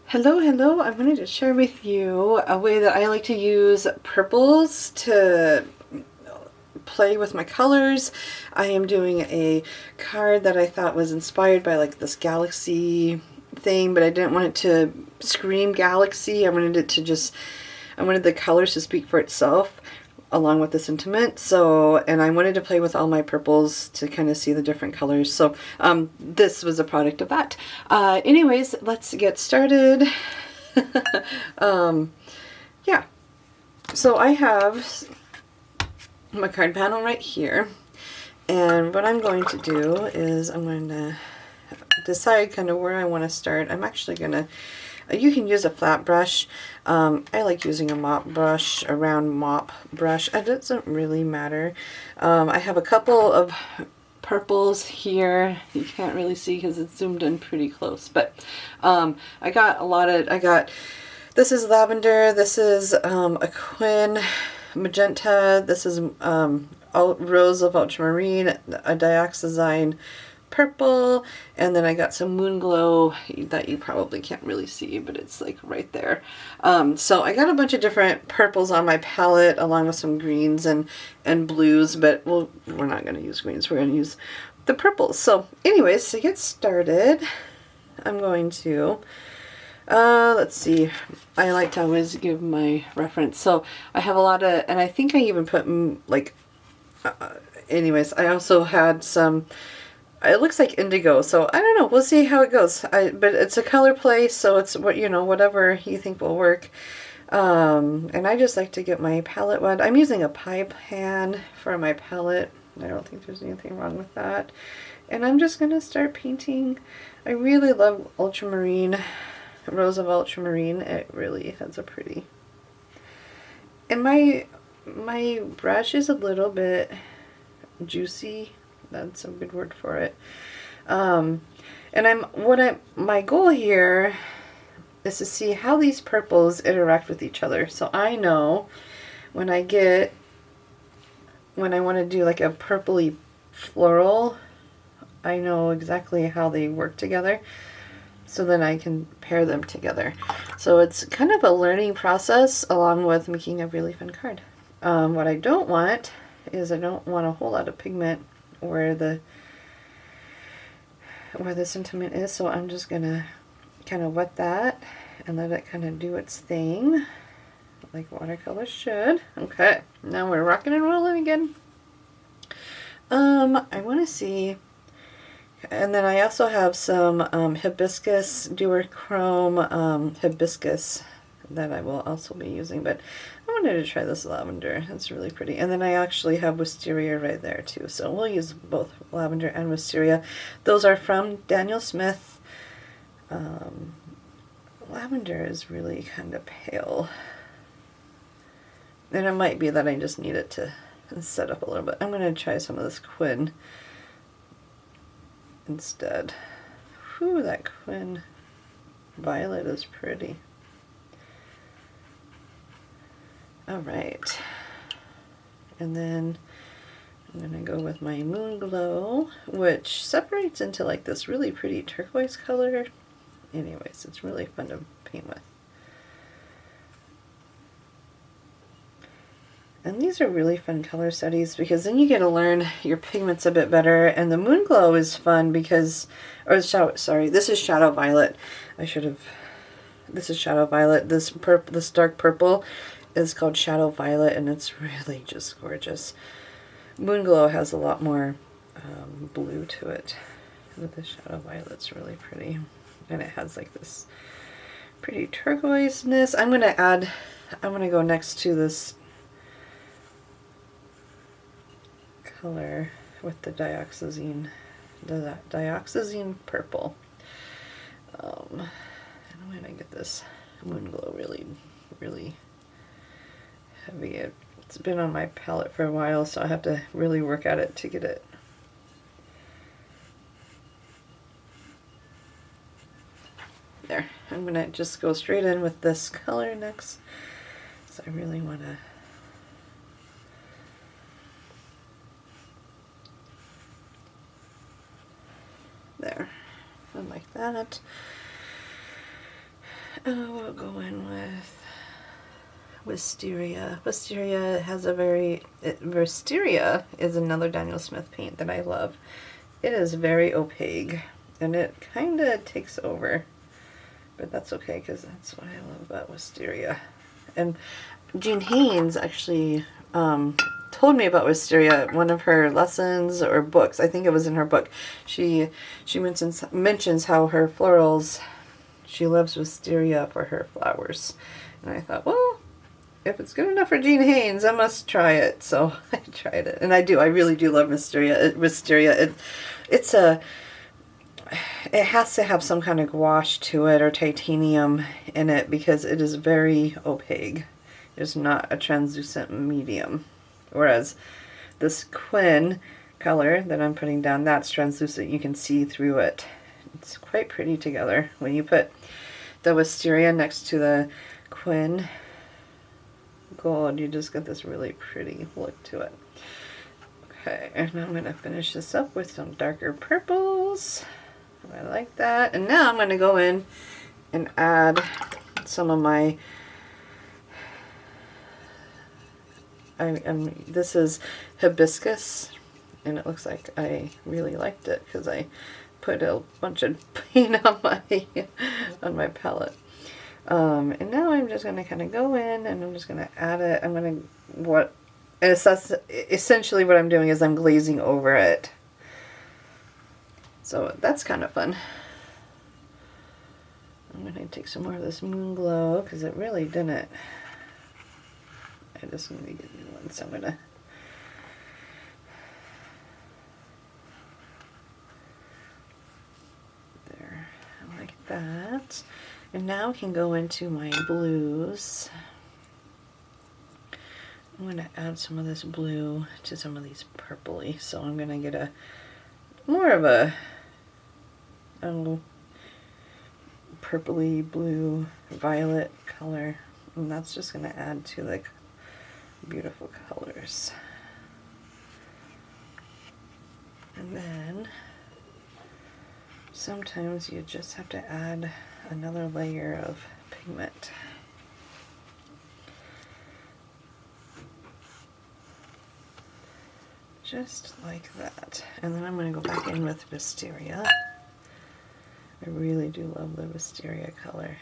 Hello, hello. I wanted to share with you a way that I like to use purples to play with my colors. I am doing a card that I thought was inspired by like this galaxy thing, but I didn't want it to scream galaxy. I wanted the colors to speak for itself along with the sentiment. So, and I wanted to play with all my purples to kind of see the different colors. So this was a product of that. Anyways, let's get started. Yeah, so I have my card panel right here. And what I'm going to do is I'm going to decide kind of where I want to start. I'm actually going to, you can use a flat brush. I like using a mop brush, a round mop brush. It doesn't really matter. I have a couple of purples here. You can't really see because it's zoomed in pretty close, but I got this is lavender, this is a Quin magenta, this is rose of ultramarine, a Diaxizine purple, and then I got some moon glow that you probably can't really see, but it's like right there. So I got a bunch of different purples on my palette along with some greens and blues, but we're not going to use greens, we're going to use the purples. So anyways, to get started, I'm going to let's see, I like to always give my reference. So I have a lot of, and I think I even put like anyways, I also had some, it looks like indigo, so I don't know, we'll see how it goes. But it's a color play, so it's what, you know, whatever you think will work. And I just like to get my palette wet. I'm using a pie pan for my palette. I don't think there's anything wrong with that. And I'm just gonna start painting. I really love ultramarine, rose of ultramarine. It really has a pretty, and my brush is a little bit juicy. That's a good word for it. And my goal here is to see how these purples interact with each other. So I know when I want to do like a purpley floral, I know exactly how they work together. So then I can pair them together. So it's kind of a learning process along with making a really fun card. What I don't want is I don't want a whole lot of pigment where the sentiment is, so I'm just gonna kind of wet that and let it kind of do its thing like watercolor should. Okay, now we're rocking and rolling again. I want to see, and then I also have some hibiscus duochrome hibiscus that I will also be using, but I wanted to try this lavender. It's really pretty. And then I actually have wisteria right there too, so we'll use both lavender and wisteria. Those are from Daniel Smith. Lavender is really kind of pale, and it might be that I just need it to set up a little bit. I'm going to try some of this Quin instead. Whew, that Quin violet is pretty. Alright, and then I'm going to go with my moon glow, which separates into like this really pretty turquoise color. Anyways, it's really fun to paint with. And these are really fun color studies because then you get to learn your pigments a bit better. And the moon glow is fun because, sorry, this is shadow violet. This is shadow violet. This dark purple is called shadow violet, and it's really just gorgeous. Moon glow has a lot more blue to it, but the shadow violet's really pretty, and it has like this pretty turquoiseness. I'm gonna go next to this color with the Diaxizine purple. And I'm gonna get this moon glow really, really heavy. It's been on my palette for a while, so I have to really work at it to get it. There. I'm gonna just go straight in with this color next. So I really want to there. I like that. we'll go in with Wisteria. Wisteria has a Wisteria is another Daniel Smith paint that I love. It is very opaque, and it kind of takes over, but that's okay because that's what I love about Wisteria. And Jean Haynes actually told me about Wisteria at one of her lessons or books. I think it was in her book. She mentions how her florals, she loves Wisteria for her flowers. And I thought, well, if it's good enough for Jean Haynes, I must try it. So I tried it, and I really do love Wisteria. It has to have some kind of gouache to it or titanium in it because it is very opaque. It's not a translucent medium. Whereas this Quin color that I'm putting down, that's translucent. You can see through it. It's quite pretty together. When you put the Wisteria next to the Quin gold, you just get this really pretty look to it. Okay, and I'm going to finish this up with some darker purples. I like that. And now I'm going to go in and add some of my this is Hibiscus, and it looks like I really liked it because I put a bunch of paint on my palette. And now I'm just going to kind of go in and I'm just going to add it. Essentially what I'm doing is I'm glazing over it. So that's kind of fun. I'm going to take some more of this Moon Glow because it really didn't. I just need to get new ones, so I'm gonna there, like that. And now I can go into my blues. I'm gonna add some of this blue to some of these purpley, so I'm gonna get a more of a purpley blue violet color, and that's just gonna add to like beautiful colors. And then sometimes you just have to add another layer of pigment. Just like that. And then I'm going to go back in with Wisteria. I really do love the Wisteria color.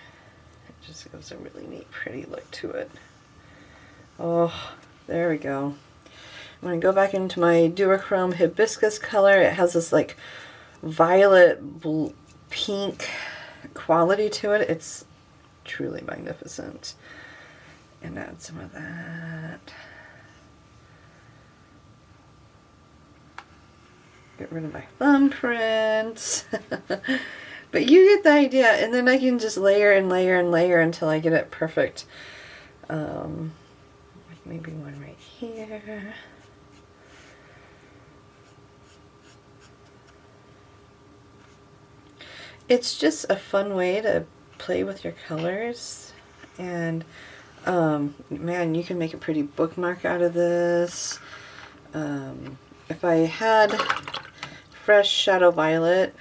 It just gives a really neat, pretty look to it. Oh, there we go. I'm going to go back into my duochrome Hibiscus color. It has this like violet pink quality to it. It's truly magnificent. And add some of that. Get rid of my thumbprints. But you get the idea. And then I can just layer and layer and layer until I get it perfect. Maybe one right here. It's just a fun way to play with your colors, and man, you can make a pretty bookmark out of this. If I had fresh Shadow Violet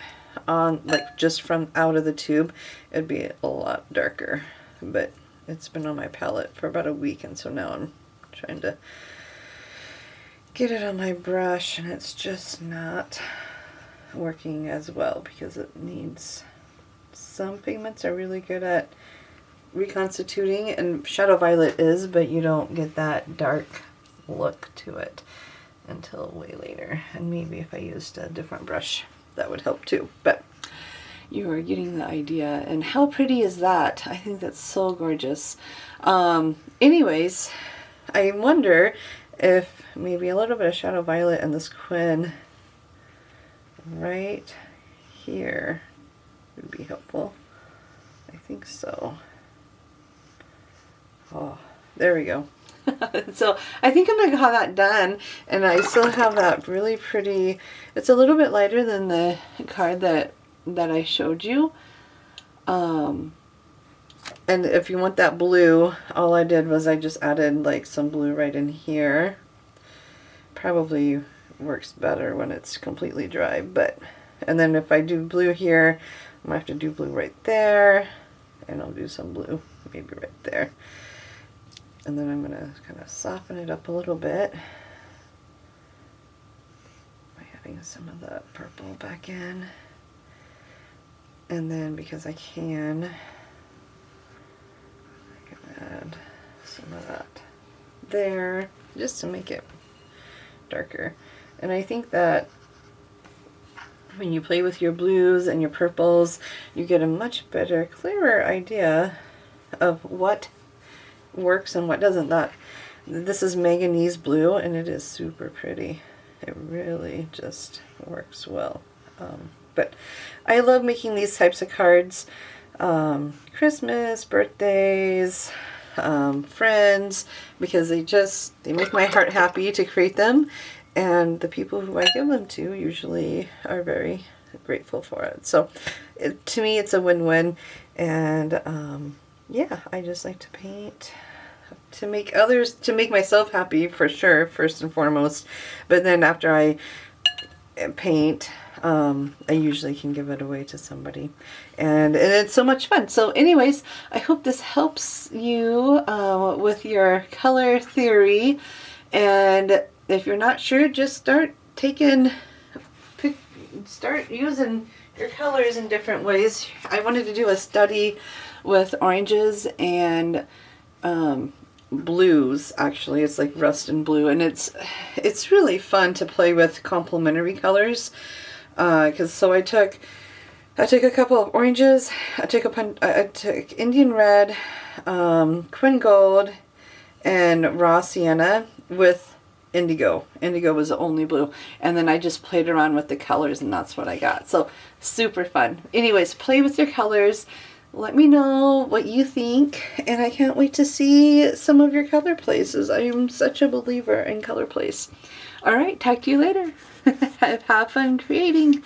on, like just from out of the tube, it'd be a lot darker, but it's been on my palette for about a week, and so now I'm trying to get it on my brush, and it's just not working as well because it needs, some pigments are really good at reconstituting, and Shadow Violet is, but you don't get that dark look to it until way later. And maybe if I used a different brush that would help too, but you are getting the idea. And how pretty is that? I think that's so gorgeous. Anyways, I wonder if maybe a little bit of Shadow Violet and this Quin right here would be helpful. I think so. Oh, there we go. So I think I'm gonna have that done, and I still have that really pretty, it's a little bit lighter than the card that I showed you. And if you want that blue, all I did was I just added like some blue right in here. Probably works better when it's completely dry, but, and then if I do blue here, I'm gonna have to do blue right there, and I'll do some blue, maybe right there. And then I'm going to kind of soften it up a little bit by adding some of the purple back in. And then because I can add some of that there just to make it darker. And I think that when you play with your blues and your purples, you get a much better, clearer idea of what works and what doesn't. This is Manganese blue, and it is super pretty. It really just works well. But I love making these types of cards. Christmas, birthdays, friends, because they make my heart happy to create them, and the people who I give them to usually are very grateful for it. So to me it's a win-win, and yeah, I just like to paint to make myself happy, for sure, first and foremost, but then after I paint, I usually can give it away to somebody, and it's so much fun. So anyways, I hope this helps you with your color theory, and if you're not sure, just start using your colors in different ways. I wanted to do a study with oranges and blues. Actually, it's like rust and blue, and it's really fun to play with complementary colors. So I took a couple of oranges, I took Indian red, Quin gold, and raw sienna with indigo. Indigo was the only blue, and then I just played around with the colors, and that's what I got. So super fun. Anyways, play with your colors. Let me know what you think, and I can't wait to see some of your color plays. I am such a believer in color plays. All right, talk to you later. Have fun creating.